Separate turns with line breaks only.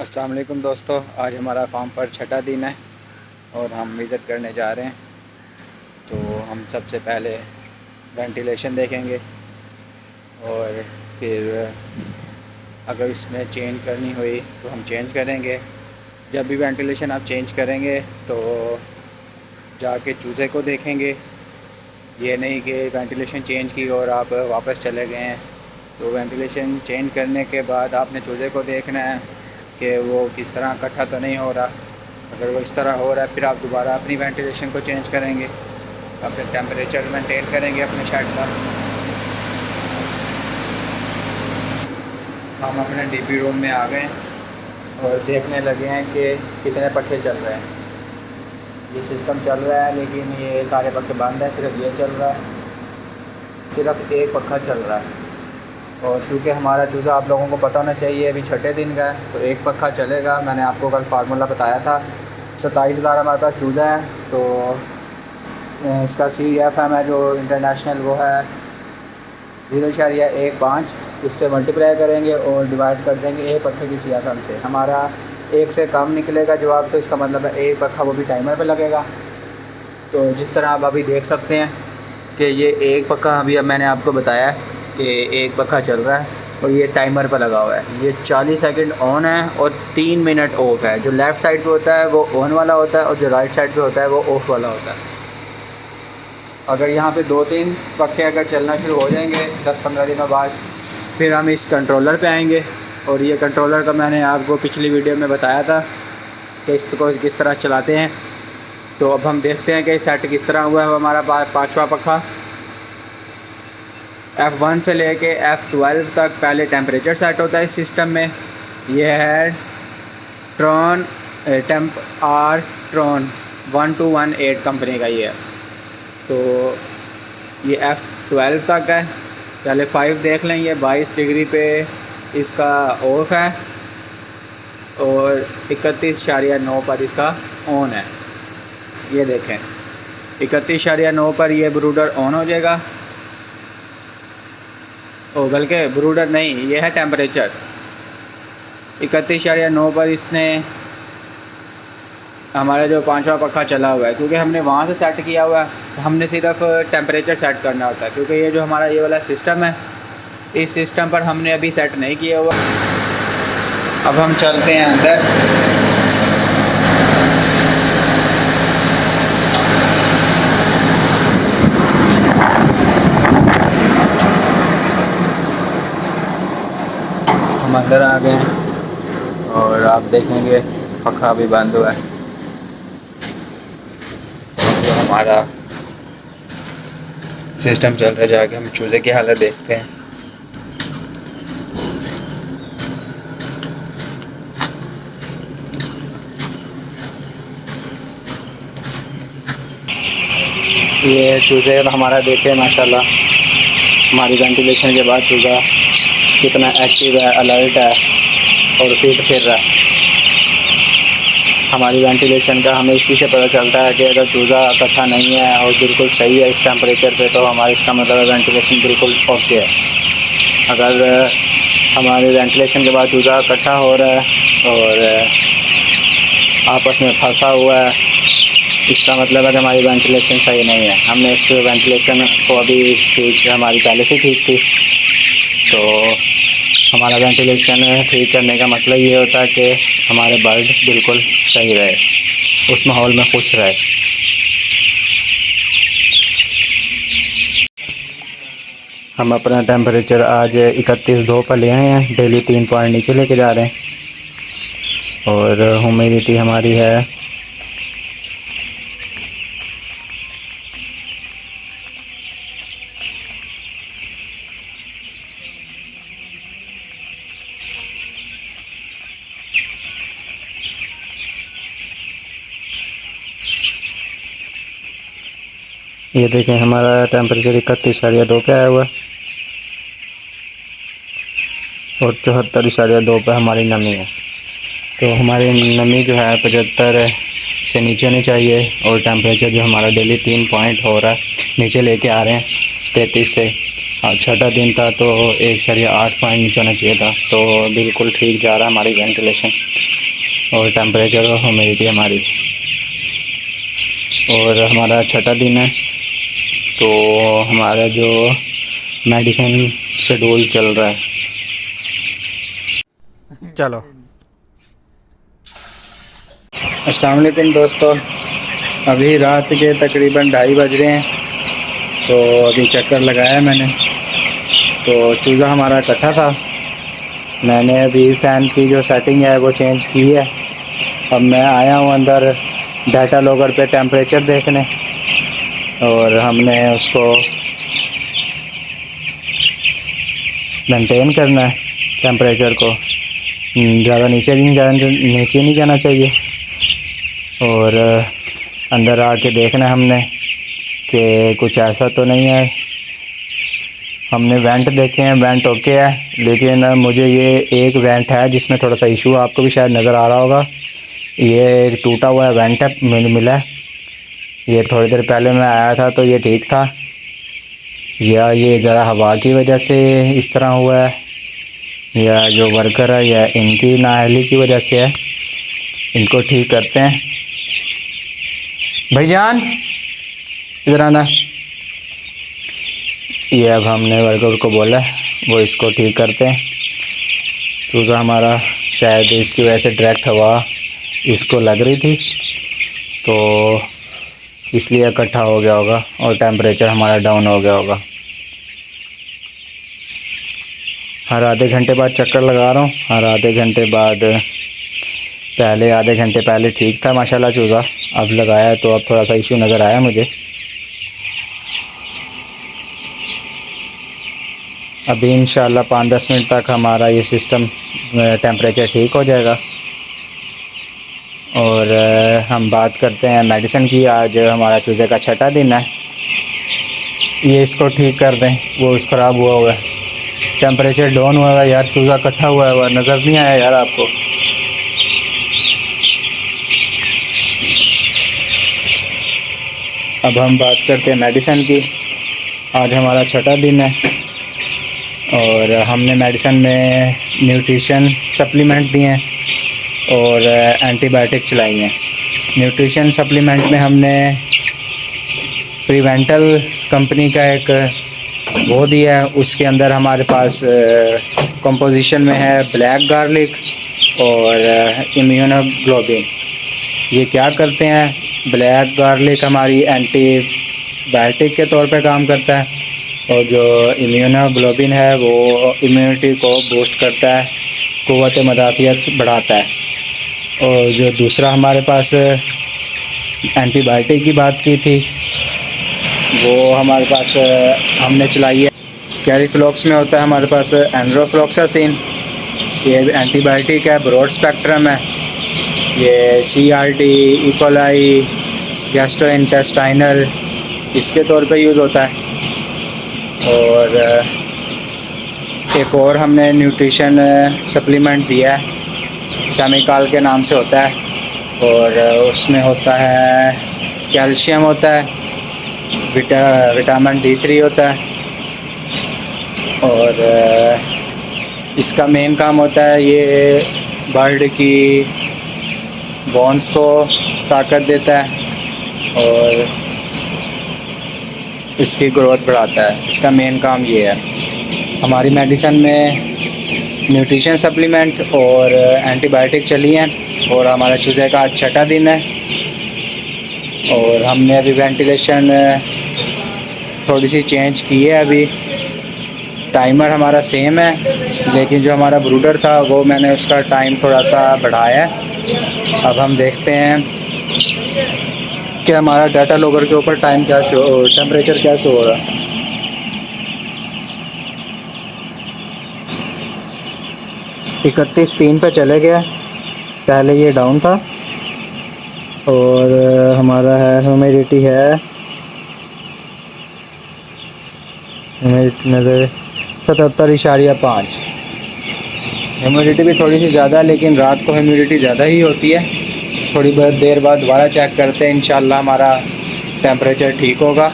अस्सलाम वालेकुम दोस्तों, आज हमारा फार्म पर छठा दिन है और हम विज़िट करने जा रहे हैं। तो हम सबसे पहले वेंटिलेशन देखेंगे और फिर अगर उसमें चेंज करनी हुई तो हम चेंज करेंगे। जब भी वेंटिलेशन आप चेंज करेंगे तो जाके चूज़े को देखेंगे। ये नहीं कि वेंटिलेशन चेंज की और आप वापस चले गए हैं। तो वेंटिलेशन चेंज करने के बाद आपने चूज़े को देखना है कि वो किस तरह इकट्ठा तो नहीं हो रहा। अगर वो इस तरह हो रहा है फिर आप दोबारा अपनी वेंटिलेशन को चेंज करेंगे, अपने टेम्परेचर मेंटेन करेंगे अपने शेड का। हम अपने डीपी रूम में आ गए और देखने लगे हैं कि कितने पखे चल रहे हैं। ये सिस्टम चल रहा है लेकिन ये सारे पखे बंद है, सिर्फ ये चल रहा है, सिर्फ एक पखा चल रहा है। और चूँकि हमारा चूज़ा आप लोगों को पता होना चाहिए अभी छठे दिन का है तो एक पखा चलेगा। मैंने आपको कल फार्मूला बताया था। 27,000 हमारे पास चूज़ा है तो इसका CFM है जो इंटरनेशनल वो है 0.15, उससे मल्टीप्लाई करेंगे और डिवाइड कर देंगे एक पखे की CFM से। हमारा एक से कम निकलेगा जवाब, तो इसका मतलब है एक पखा वो भी टाइमर पे लगेगा। तो जिस तरह आप अभी देख सकते हैं कि ये एक पखा अभी अब मैंने आपको बताया है कि एक पखा चल रहा है और ये टाइमर पर लगा हुआ है। ये 40 सेकंड ऑन है और 3 मिनट ऑफ़ है। जो लेफ़्ट साइड पे होता है वो ऑन वाला होता है और जो राइट साइड पे होता है वो ऑफ़ वाला होता है। अगर यहाँ पे 2-3 पखे अगर चलना शुरू हो जाएंगे 10-15 दिनों बाद, फिर हम इस कंट्रोलर पे आएंगे। और ये कंट्रोलर का मैंने आपको पिछली वीडियो में बताया था कि इसको किस तरह चलाते हैं। तो अब हम देखते हैं कि सेट किस तरह हुआ है हमारा पाँचवा पखा। F1 से लेके F12 तक पहले टेम्परेचर सेट होता है इस सिस्टम में। यह है ट्रॉन टेम्प आर ट्रॉन 1218 कंपनी का ये है। तो ये F12 तक है। पहले 5 देख लें, ये 22 डिग्री पे इसका ऑफ है और 31.9 पर इसका ऑन है। ये देखें 31.9 पर ये ब्रूडर ऑन हो जाएगा। ओ बल्कि ब्रूडर नहीं, ये है टेम्परेचर। 31.9 पर इसने हमारा जो पांचवा पखा चला हुआ है, क्योंकि हमने वहाँ से सेट किया हुआ है तो हमने सिर्फ टेम्परेचर सेट करना होता है। क्योंकि ये जो हमारा ये वाला सिस्टम है, इस सिस्टम पर हमने अभी सेट नहीं किया हुआ। अब हम चलते हैं अंदर। हम अंदर आ गए हैं और आप देखेंगे पखा अभी बंद हुआ है। तो हमारा सिस्टम चल रहा है, जाके हम चूज़े की हालत देखते हैं। ये चूज़े हमारा देखें माशाल्लाह, हमारी वेंटिलेशन के बाद चूज़ा कितना एक्टिव है, अलर्ट है और फिर रहा है। हमारी वेंटिलेशन का हमें इसी से पता चलता है कि अगर चूज़ा इकट्ठा नहीं है और बिल्कुल सही है इस टेम्परेचर पे, तो हमारा इसका मतलब वेंटिलेशन बिल्कुल ओके है। अगर हमारे वेंटिलेशन के बाद चूज़ा इकट्ठा हो रहा है और आपस में फंसा हुआ है, इसका मतलब है कि हमारी वेंटिलेशन सही नहीं है। हमने इस वेंटिलेशन को अभी ठीक, हमारी पहले से ठीक थी। तो हमारा वेंटिलेशन ठीक करने का मतलब ये होता है कि हमारे बर्ड बिल्कुल सही रहे, उस माहौल में खुश रहे। हम अपना टेम्परेचर आज 31.2 पर ले आए हैं। डेली 3 पॉइंट नीचे लेके जा रहे हैं और ह्यूमिडिटी हमारी है 31.2। ये देखें हमारा टेम्परेचर 31.2 पे आया हुआ है और 74.2 पे हमारी नमी है। तो हमारी नमी जो है 75 से नीचे होनी चाहिए और टेम्परेचर जो हमारा डेली 3 पॉइंट हो रहा है नीचे लेके आ रहे हैं 33 से। छठा दिन था तो 1.8 पॉइंट नीचे होना चाहिए था, तो बिल्कुल ठीक जा रहा है हमारी वेंटिलेशन और टेम्परेचर और ह्यूमिडिटी हमारी। और हमारा छठा दिन है तो हमारा जो मेडिसिन शेड्यूल चल रहा है। चलो अस्सलाम वालेकुम दोस्तों, अभी रात के तकरीबन 2:30 बज रहे हैं। तो अभी चक्कर लगाया मैंने, तो चूज़ा हमारा इकट्ठा था। मैंने अभी फ़ैन की जो सेटिंग है वो चेंज की है। अब मैं आया हूँ अंदर डाटा लॉगर पे टेम्परेचर देखने, और हमने उसको मेंटेन करना है टेम्परेचर को। ज़्यादा नीचे नहीं जाना चाहिए। और अंदर आके देखना है हमने कि कुछ ऐसा तो नहीं है। हमने वेंट देखे हैं, वेंट ओके है, लेकिन मुझे ये एक वेंट है जिसमें थोड़ा सा इशू, आपको भी शायद नज़र आ रहा होगा। ये एक टूटा हुआ है वेंट है मिला है। ये थोड़ी देर पहले मैं आया था तो ये ठीक था, या ये ज़रा हवा की वजह से इस तरह हुआ है, या जो वर्कर है या इनकी नाअहली की वजह से है। इनको ठीक करते हैं। भाईजान इधर आना। ये अब हमने वर्कर को बोला वो इसको ठीक करते हैं। चूज़ा हमारा शायद इसकी वजह से डायरेक्ट हवा इसको लग रही थी तो इसलिए इकट्ठा हो गया होगा और टेम्परेचर हमारा डाउन हो गया होगा। हर आधे घंटे बाद चक्कर लगा रहा हूँ, हर आधे घंटे बाद। पहले आधे घंटे पहले ठीक था माशाल्लाह चूज़ा, अब लगाया तो अब थोड़ा सा इशू नज़र आया मुझे। अभी इंशाल्लाह 5-10 मिनट तक हमारा ये सिस्टम टेम्परेचर ठीक हो जाएगा। और हम बात करते हैं मेडिसिन की। आज हमारा चूज़े का छठा दिन है। ये इसको ठीक कर दें, वो ख़राब हुआ है, टेम्परेचर डाउन हुआ है यार। चूज़ा इकट्ठा हुआ है, नज़र नहीं आया यार आपको। अब हम बात करते हैं मेडिसिन की। आज हमारा छठा दिन है और हमने मेडिसिन में न्यूट्रिशन सप्लीमेंट दिए हैं और एंटीबायोटिक चलाई हैं। न्यूट्रिशन सप्लीमेंट में हमने प्रीवेंटल कंपनी का एक वो दिया है। उसके अंदर हमारे पास कंपोजिशन में है ब्लैक गार्लिक और इम्यूनोग्लोबिन। ये क्या करते हैं? ब्लैक गार्लिक हमारी एंटीबायोटिक के तौर पे काम करता है, और जो इम्यूनोग्लोबिन है वो इम्यूनिटी को बूस्ट करता है, क़ुव्वत मदाफ़ियत बढ़ाता है। और जो दूसरा हमारे पास एंटीबायोटिक की बात की थी वो हमारे पास हमने चलाई है कैरीफ्लॉक्स में होता है हमारे पास एंड्रोफ्लॉक्सासिन। ये एंटीबायोटिक है, ब्रॉड स्पेक्ट्रम है। ये CRT, इकोलाई, गैस्ट्रोइंटेस्टाइनल इसके तौर पे यूज़ होता है। और एक और हमने न्यूट्रिशन सप्लीमेंट दिया है, सेमिकाल के नाम से होता है, और उसमें होता है कैल्शियम होता है, विटामिन D3 होता है। और इसका मेन काम होता है ये बर्ड की बोन्स को ताकत देता है और इसकी ग्रोथ बढ़ाता है। इसका मेन काम ये है। हमारी मेडिसिन में न्यूट्रिशन सप्लीमेंट और एंटीबायोटिक चली हैं और हमारा चूज़े का आज छठा दिन है। और हमने अभी वेंटिलेशन थोड़ी सी चेंज की है। अभी टाइमर हमारा सेम है, लेकिन जो हमारा ब्रूडर था वो मैंने उसका टाइम थोड़ा सा बढ़ाया है। अब हम देखते हैं कि हमारा डाटा लॉगर के ऊपर टेम्परेचर क्या शो हो रहा है। 31.3 पे चले गया, पहले ये डाउन था। और हमारा है ह्यूमिडिटी है नज़र 77.5। ह्यूमिडिटी भी थोड़ी सी ज़्यादा, लेकिन रात को ह्यूमिडिटी ज़्यादा ही होती है। थोड़ी बहुत देर बाद दोबारा चेक करते हैं, इंशाल्लाह हमारा टेम्परेचर ठीक होगा।